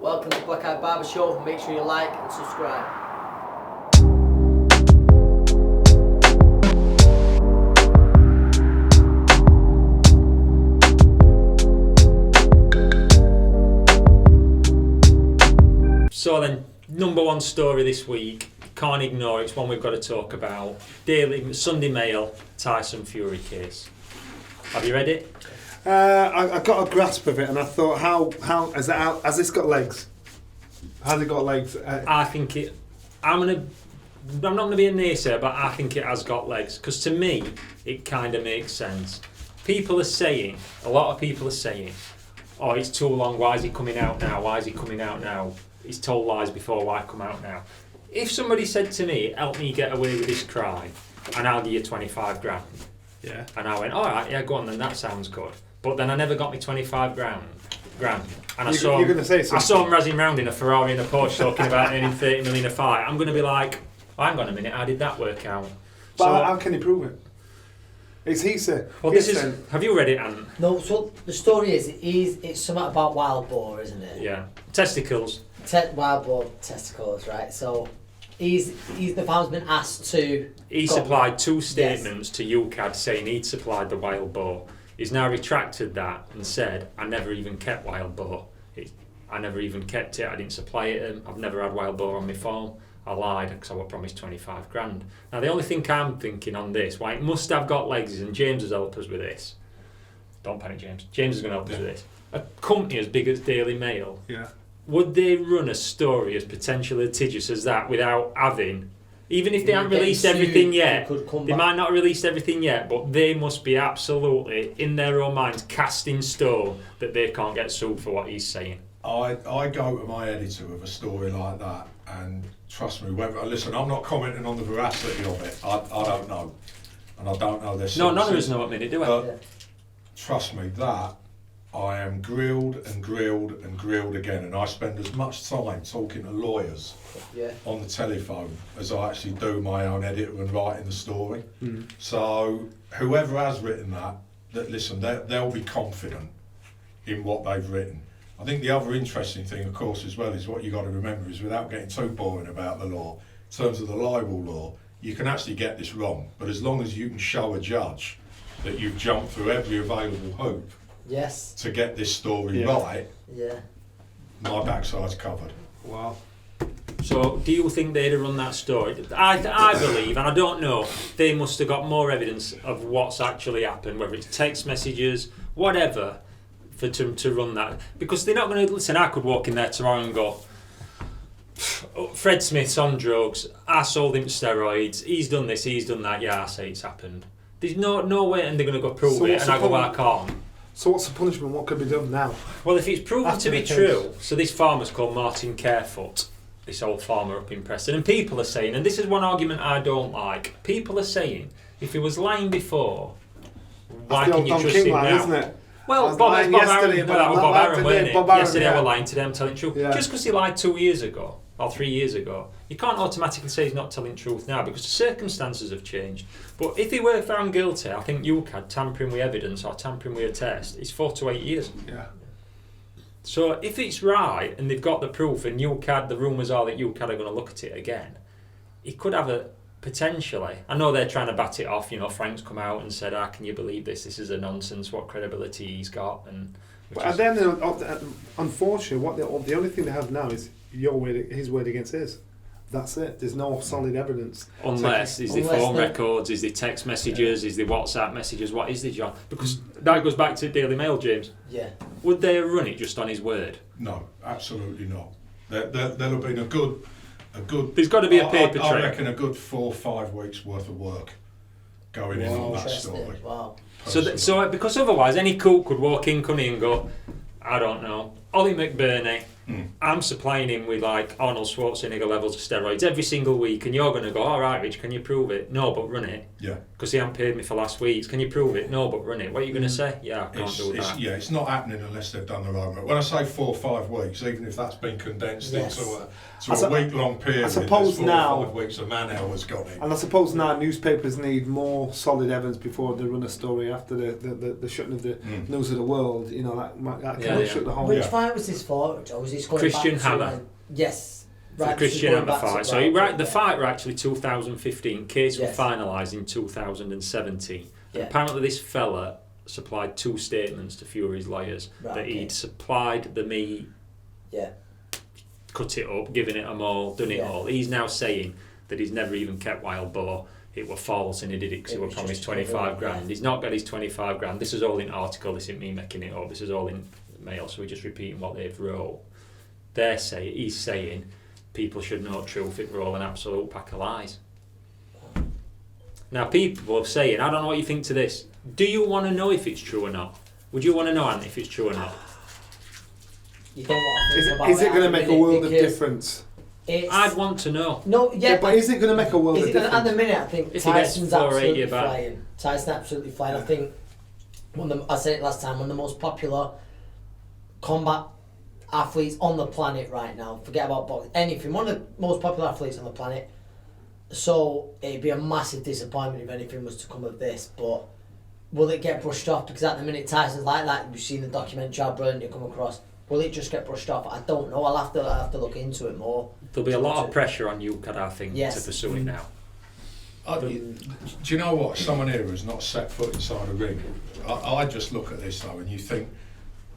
Welcome to Black Eyed Barber Show. Make sure you like and subscribe. So then, number one story this week, can't ignore it, it's one we've got to talk about. Daily Sunday Mail, Tyson Fury case. Have you read it? I got a grasp of it, and I thought, how has this got legs? Has it got legs? I think it. I'm not going to be a naysayer, but I think it has got legs, because to me, it kind of makes sense. A lot of people are saying, oh, it's too long. Why is he coming out now? Why is he coming out now? He's told lies before, why come out now? If somebody said to me, help me get away with this crime, and I'll give you 25 grand. Yeah. And I went, alright, yeah, go on then, that sounds good. But then I never got me 25 grand. And I saw him razzing round in a Ferrari and a Porsche talking about earning 30 million a fight. I'm going to be like, oh, hang on a minute, how did that work out? But how can he prove it? It's he said. Well, have you read it, Ant? No, so the story is, it's something about wild boar, isn't it? Yeah. Testicles. Wild boar testicles, right? So the farmer's been asked to... He supplied two statements to UCAD saying he'd supplied the wild boar. He's now retracted that and said, I never even kept wild boar. I never even kept it, I didn't supply it. I've never had wild boar on my phone. I lied because I was promised 25 grand. Now the only thing I'm thinking on this, why it must have got legs is, and James has helped us with this. Don't panic, James. James is going to help us with this. A company as big as Daily Mail, would they run a story as potentially litigious as that without having, even if they haven't released everything yet, they might not have released everything yet, but they must be absolutely, in their own minds, cast in stone that they can't get sued for what he's saying. I go to my editor with a story like that, and trust me, listen, I'm not commenting on the veracity of it. I don't know, and I don't know this. No, none of us know what minute, do we? But trust me, that I am grilled and grilled and grilled again, and I spend as much time talking to lawyers on the telephone as I actually do my own editor and writing the story. Mm. So whoever has written that listen, they'll be confident in what they've written. I think the other interesting thing, of course, as well, is what you got to remember is, without getting too boring about the law, in terms of the libel law, you can actually get this wrong, but as long as you can show a judge that you've jumped through every available hoop to get this story right, my backside's covered. Wow. So, do you think they'd have run that story? I believe, and I don't know, they must have got more evidence of what's actually happened, whether it's text messages, whatever, for to run that. Because they're not going to listen. I could walk in there tomorrow and go, Fred Smith's on drugs, I sold him steroids, he's done this, he's done that, yeah, I say it's happened. There's no way, and they're going to go prove it, and I go, I can't. So what's the punishment? What could be done now? Well, if it's proven to be true, so this farmer's called Martin Carefoot, this old farmer up in Preston, and people are saying, and this is one argument I don't like, people are saying, if he was lying before, why can you trust him now? Isn't it? Well, Bob Aaron, weren't it? Yesterday I was lying to them, telling the truth. Yeah. Just because he lied 2 years ago, or 3 years ago, you can't automatically say he's not telling the truth now, because the circumstances have changed. But if he were found guilty, I think UCAD, tampering with evidence or tampering with a test, is 4 to 8 years. Yeah. So if it's right, and they've got the proof, and UCAD, the rumours are that UCAD are going to look at it again, he could have a... Potentially. I know they're trying to bat it off, Frank's come out and said, can you believe this? This is a nonsense, what credibility he's got. But then, unfortunately, the only thing they have now is his word against his. That's it. There's no solid evidence. Unless the phone records, is the text messages, is the WhatsApp messages, what is the John? Because that goes back to Daily Mail, James. Yeah. Would they have run it just on his word? No, absolutely not. There'll have been a good... There's got to be a paper trail. I reckon a good 4 or 5 weeks worth of work going in on that story. Wow. So because otherwise any cook could walk in, and go, I don't know, Ollie McBurney, I'm supplying him with like Arnold Schwarzenegger levels of steroids every single week, and you're going to go, all right, Rich, can you prove it? No, but run it. Yeah. Because he hasn't paid me for last week. Can you prove it? No, but run it. What are you going to say? Yeah, I can't do that. It's not happening unless they've done their homework. When I say 4 or 5 weeks, even if that's been condensed into a week-long period, I suppose 4 now, or 5 weeks of man-hours gone in. And I suppose now newspapers need more solid evidence before they run a story after the shutting of the news of the world. That kind of shut the whole. Which fight was this for? Was it's going Christian back to, Hammer. yes. For Right, the Christian going Hammer back to- fight. So the fight were actually 2015. Case Yes. were finalised in 2017. Yeah. Apparently, this fella supplied 2 statements to Fury's lawyers Right, that okay. he'd supplied the meat, Yeah. cut it up, given it them all, done it Yeah. all. He's now saying that he's never even kept wild boar. It were false and he did it because he It were was promised just 25 yeah. grand. He's not got his 25 grand. This is all in article. This isn't me making it up. This is all in mail. So we're just repeating what they've wrote. He's saying people should know truth. It were all an absolute pack of lies. Now people are saying, I don't know what you think to this. Do you want to know if it's true or not? Would you want to know, Ant, if it's true or not? You don't want to think about Is it going to at the make a minute world of because difference? I'd want to know. No, yeah, But is it going to make a world is of it gonna, difference? at the minute, I think If he gets Tyson's 480 absolutely back. flying. Tyson absolutely flying. I think I said it last time. One of the most popular combat athletes on the planet right now. Forget about boxing. Anything. One of the most popular athletes on the planet. So it'd be a massive disappointment if anything was to come of this. But will it get brushed off? Because at the minute Tyson's like that. You've seen the documentary how brilliant you come across. Will it just get brushed off? I don't know. I'll have to look into it more. There'll be a lot of pressure on you, I think, Yes. to pursue it now. Do you know what? Someone here who's not set foot inside a ring. I just look at this though, and you think,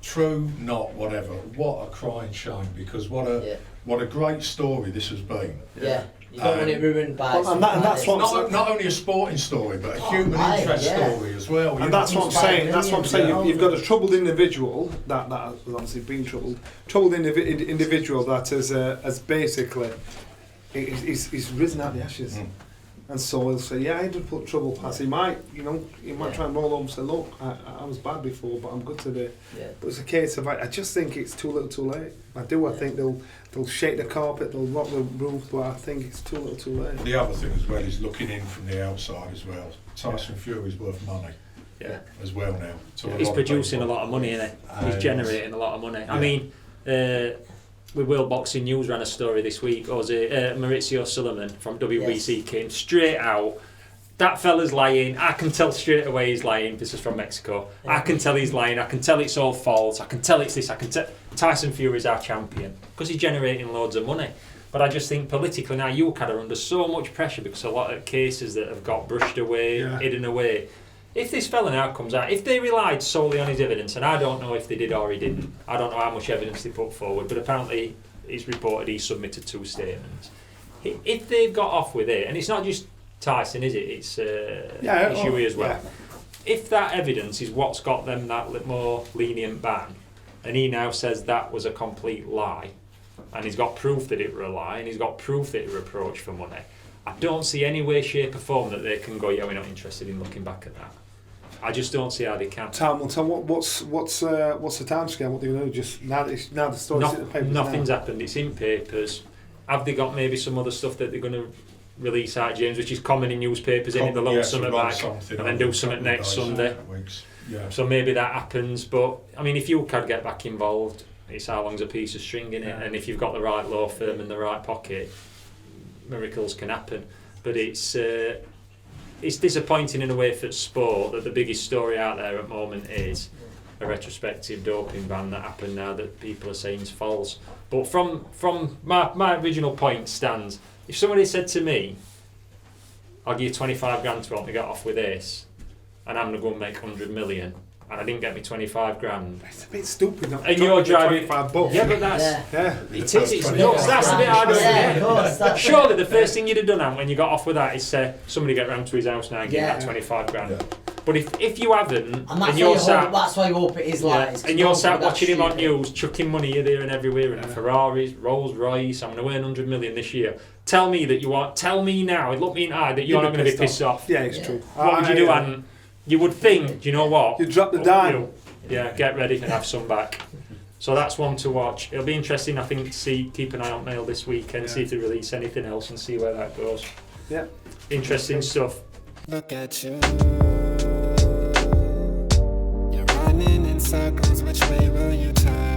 true, not, whatever. What a crying shame! Because what a great story this has been. Yeah. You don't want it ruined by. Well, and that's something like what- Not only a sporting story, but a Oh, human right, interest yeah. story as well. And that's what I'm saying. That's what I'm saying. Yeah. You've got a troubled individual that has obviously been troubled. Troubled individual that has basically he's risen out of the ashes. And so he'll say, yeah, I did put trouble past. He might, try and roll over and say, look, I was bad before, but I'm good today. Yeah. But it's a case of, I just think it's too little, too late. I think they'll shake the carpet, they'll rock the roof, but I think it's too little, too late. The other thing as well is looking in from the outside as well. Tyson Fury's worth money. Yeah. As well now. To He's lot producing a people. lot of money, isn't he? He's And- generating a lot of money. Yeah. I mean, with World Boxing News ran a story this week. Maurizio Sullivan from WBC came straight out. That fella's lying. I can tell straight away he's lying. This is from Mexico. I can tell he's lying. I can tell it's all false. I can tell it's this. I can tell Tyson Fury's our champion because he's generating loads of money. But I just think politically now, UCAD are under so much pressure because a lot of cases that have got brushed away, hidden away. If this fella now comes out, if they relied solely on his evidence, and I don't know if they did or he didn't, I don't know how much evidence they put forward, but apparently it's reported he submitted 2 statements. If they've got off with it, and it's not just Tyson, is it? It's Issue as well. Yeah. If that evidence is what's got them that more lenient ban, and he now says that was a complete lie, and he's got proof that it were a lie, and he's got proof that it were approached for money, I don't see any way, shape or form that they can go, yeah, we're not interested in looking back at that. I just don't see how they can. Tom, what's the time scale? What do you know? Just now the story's in the papers. Nothing's happened. It's in papers. Have they got maybe some other stuff that they're going to release out, James, which is common in newspapers, in the long summer back, and then do something next Sunday. Yeah. So maybe that happens. But I mean, if you can get back involved, it's how long's a piece of string in it, and if you've got the right law firm in the right pocket, miracles can happen. But it's disappointing in a way for sport that the biggest story out there at the moment is a retrospective doping ban that happened now that people are saying is false. But from my original point stands, if somebody said to me, I'll give you 25 grand to help me get off with this, and I'm going to go and make 100 million, and I didn't get me 25 grand. It's a bit stupid. And you're driving. $25. Yeah, but that's. Yeah. It is, it's nuts. That's a bit harder to Yeah, of course, get. that's Surely the first thing you'd have done, Ant, when you got off with that is say, somebody get round to his house now and give that 25 grand. Yeah. But if you haven't, And you're sat, that's why you hope it is lies. and you're sat watching him on news, chucking money here, there and everywhere, and Ferraris, Rolls Royce, I'm going to earn 100 million this year. Tell me now, look me in the eye, that you're not going to be pissed off. Yeah, it's true. What would you do, Ant? You would think, do you know what? You drop the dime. Yeah, get ready and have some back. So that's one to watch. It'll be interesting, I think, to keep an eye on Mail this weekend, see if they release anything else and see where that goes. Yeah. Interesting stuff. Look at you. You're running in circles, which way will you turn?